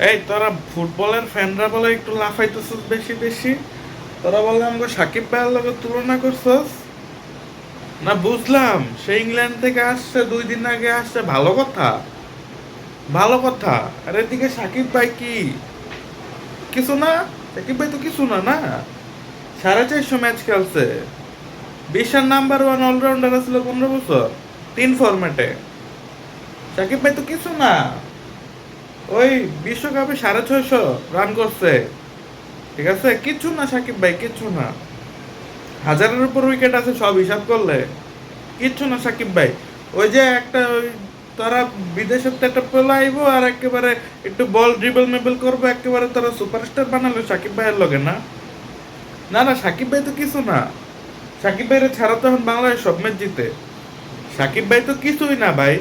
এই তোরা ফুটবলের ফ্যানরা বলে একটু লাফাইতেছিস বেশি বেশি। তোরা বলে আমাকে সাকিব ভাইয়ের লগে তুলনা করছস। না বুঝলাম, সে ইংল্যান্ড থেকে আসছে, 2 দিন আগে আসছে, ভালো কথা, ভালো কথা। আর এদিকে সাকিব ভাই কি কিছু না? সাকিব ভাই তো কিছু না না, 450 ম্যাচ খেলছে, বিশ্বের নাম্বার 1 অলরাউন্ডার ছিল 15 বছর, 3 ফরম্যাটে। সাকিব ভাই তো কিছু না, ওই বিশ্বকাপে 650 রান করছে, ঠিক আছে, কিছু না সাকিব ভাই, কিছু না। হাজারের উপর উইকেট আছে সব হিসাব করলে, কিচ্ছু না সাকিব ভাই। ওই যে একটা ওই তারা বিদেশের তো একটা পেলাইবো আর একেবারে একটু বল ড্রিবল মেবল করবো, একেবারে তারা সুপারস্টার বানালো সাকিব ভাইয়ের লগে না। না না, সাকিব ভাই তো কিছু না। সাকিব ভাইয়ের ছাড়া তো এখন বাংলাদেশ সব ম্যাচ জিতে। সাকিব ভাই তো কিছুই না ভাই।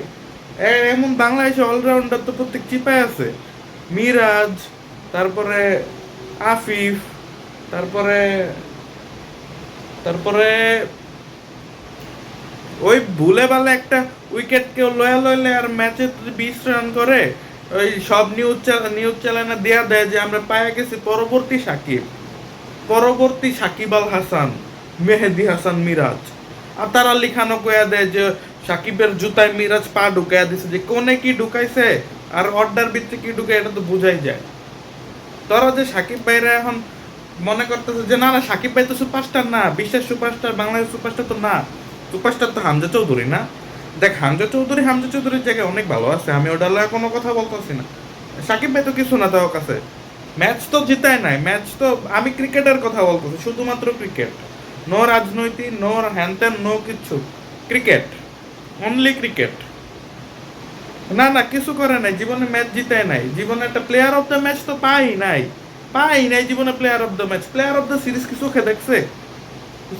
এমন বাংলাদেশে অলরাউন্ডার তো প্রত্যেক চিপায় আছে। মিরাজ, তারপরে আফিফ, তারপরে তারপরে ওই ভুলে ভালে একটা উইকেট কেউ লয়া লইলে আর ম্যাচে 20 রান করে, ওই সব নিউজ চ্যানেলে দেয়া দেয় যে আমরা পায়ে গেছি পরবর্তী সাকিব, পরবর্তী সাকিব আল হাসান, মেহেদি হাসান মিরাজ। আর তারা লিখানো কয়া দেয় যে সাকিবের জুতায় মিরাজ পা ঢুকাইয়া দিছে, যে কোনে কি ঢুকাইছে আর অর্ডার ভিত্তিক কি ঢুকায় এটা তো বুঝাই যায়। তোরা যে সাকিব ভাইরা এখন মনে করতেছে যে না না সাকিব ভাই তো সুপারস্টার না, বিশ্বের সুপারস্টার, বাংলাদেশের সুপারস্টার তো না। সুপারস্টার তো হামজা চৌধুরী না। দেখ হামজা চৌধুরীর জায়গায় অনেক ভালো আছে, আমি ওটার লগে কোনো কথা বলতেছি না। সাকিব ভাই তো কিছু না তার কাছে, ম্যাচ তো জিতায় নাই, ম্যাচ তো, আমি ক্রিকেটের কথা বলতেছি, শুধুমাত্র ক্রিকেট, নো রাজনৈতিক, নো হ্যান নো কিচ্ছু, ক্রিকেট, অনলি ক্রিকেট। না না, কিছু করে নাই জীবনে, ম্যাচ জিতায় নাই জীবনে, একটা প্লেয়ার অফ দ্য ম্যাচ তো পাই নাই জীবনে, player of the match, player of the series কি চোখে দেখছে?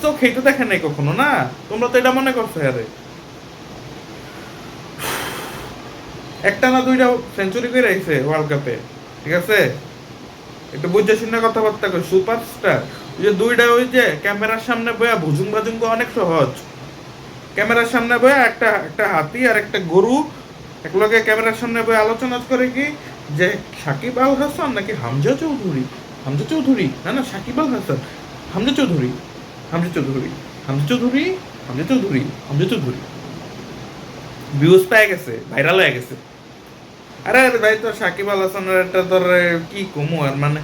চোখেই তো দেখে নাই কখনো না। তোমরা তো এটা মনে করছো আরে একটা না দুইটা সেঞ্চুরি করে আইছে ওয়ার্ল্ড কাপে, ঠিক আছে, একটু বুঝে শুনে কথাবার্তা কই, সুপারস্টার। ওই যে দুইটা, ওই যে ক্যামেরার সামনে বয়া ভুজুং বাজুং অনেক সহজ। ক্যামেরার সামনে বয়া একটা একটা হাতি আর একটা গরু একলগে ক্যামেরার সামনে বয়ে আলোচনা করে কি, যে সাকিব আল হাসান নাকি হামজা চৌধুরী, হামজা চৌধুরী, না না সাকিব আল হাসান, হামজা চৌধুরী, হামজা চৌধুরী, হামজা চৌধুরী, হামজা চৌধুরী, হামজা চৌধুরী, ভিউজ পেয়ে গেছে, ভাইরাল হয়ে গেছে। আরে আরে ভাই, তো সাকিব আল হাসানের একটা তোর কি কমু আর, মানে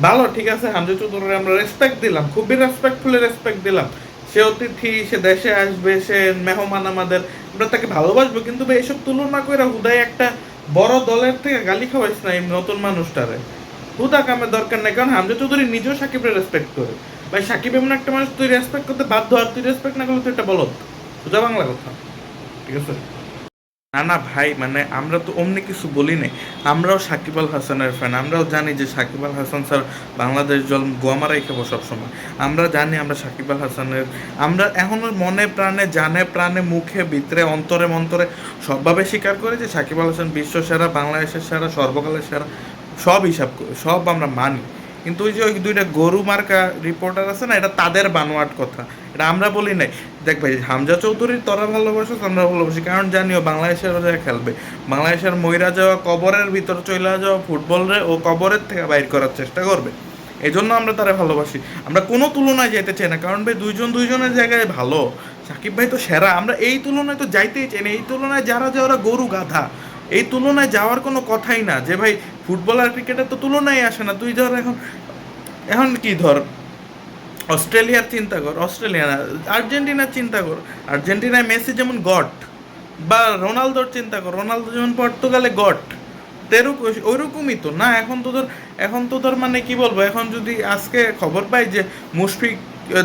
ভালো, ঠিক আছে, হামজা চৌধুরীর আমরা রেসপেক্ট দিলাম, খুবই রেসপেক্টফুলি রেসপেক্ট দিলাম। সে অতিথি, সে দেশে আসবে, সে মেহমান আমাদের, আমরা তাকে ভালোবাসবো, কিন্তু ভাই এসব তুলনা করে হুদাই একটা বড় দলের থেকে গালি খাওয়াইস না এই নতুন মানুষটারে। হুদা কামের দরকার নেই, কারণ হামজা চৌধুরী নিজেও সাকিবের রেসপেক্ট করে। ভাই সাকিব এমন একটা মানুষ, তুই রেসপেক্ট করতে বাধ্য, আর তুই রেসপেক্ট না করলে তুই এটা বলত, সোজা বাংলা কথা, ঠিক আছে। না না ভাই, মানে আমরা তো অমনি কিছু বলি নাই, আমরাও সাকিব আল হাসানের ফ্যান, আমরাও জানি যে সাকিব আল হাসান স্যার বাংলাদেশ জল গোয়ামারাই খাবো সবসময়। আমরা জানি আমরা সাকিব আল হাসানের, আমরা এখনো মনে প্রাণে, জানে প্রাণে, মুখে ভিতরে, অন্তরে মন্তরে সবভাবে স্বীকার করি যে সাকিব আল হাসান বিশ্ব সেরা, বাংলাদেশের সেরা, সর্বকালের সেরা, সব হিসাব করি, সব আমরা মানি। কিন্তু ওই যে ওই দুইটা গরু মার্কা রিপোর্টার আছে না, এটা তাদের বানোয়াট কথা, এটা আমরা বলি নাই। দেখ ভাই, হামজা চৌধুরীর তোরা ভালোবাসো, আমরা ভালোবাসি, কারণ জানিও বাংলাদেশের হয়ে খেলবে, বাংলাদেশের মইরা যাওয়া কবরের ভিতর চলে যাওয়া ফুটবলরে ও কবরের থেকে বাইর করার চেষ্টা করবে, এই জন্য আমরা তারা ভালোবাসি। আমরা কোনো তুলনায় যেতে চাই না, কারণ ভাই দুইজন দুইজনের জায়গায় ভালো। সাকিব ভাই তো সেরা, আমরা এই তুলনায় তো যাইতেই চাই না, এই তুলনায় যারা যায় ওরা গরু গাধা, এই তুলনায় যাওয়ার কোনো কথাই না, যে ভাই ফুটবল আর ক্রিকেটের তো তুলনায় আসে না। তুই ধর এখন, এখন কি ধর, অস্ট্রেলিয়ার চিন্তা কর, অস্ট্রেলিয়া না, আর্জেন্টিনার চিন্তা কর, আর্জেন্টিনায় মেসি যেমন গড, বা রোনালদোর চিন্তা কর, রোনালদো যেমন পর্তুগালে গড, ওইরকমই তো না। এখন তো ধর মানে কি বলবো, এখন যদি আজকে খবর পাই যে মুশফিক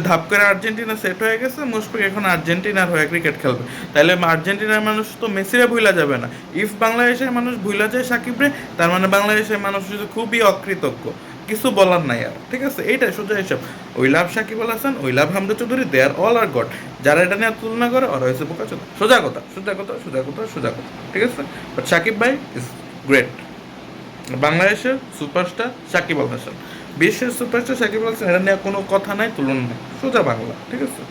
ধাপ করে আর্জেন্টিনা সেট হয়ে গেছে, মুশফিক এখন আর্জেন্টিনার হয়ে ক্রিকেট খেলবে, তাহলে আর্জেন্টিনার মানুষ তো মেসিরে ভুলা যাবে না। ইফ বাংলাদেশের মানুষ ভুলা যায় সাকিবরে, তার মানে বাংলাদেশের মানুষ শুধু খুবই অকৃতজ্ঞ, কিছু বলার নাই আর, ঠিক আছে, এইটাই সোজা হিসাব। ওই লাভ সাকিব আল হাসান, ওই লাভ হামজা চৌধুরী, দে আর অল আর গড। যারা এটা নিয়ে তুলনা করে ওরা হয়েছে বোকা চোদা, সোজা কথা, সোজা কথা, সোজা কথা, সোজা কথা, ঠিক আছে। বাট সাকিব ভাই ইজ গ্রেট, বাংলাদেশের সুপারস্টার সাকিব আল হাসান, বিশ্বের সুপারস্টার সাকিব আল হাসান, এটা নিয়ে কোনো কথা নাই, তুলনা নাই, সোজা বাংলা, ঠিক আছে।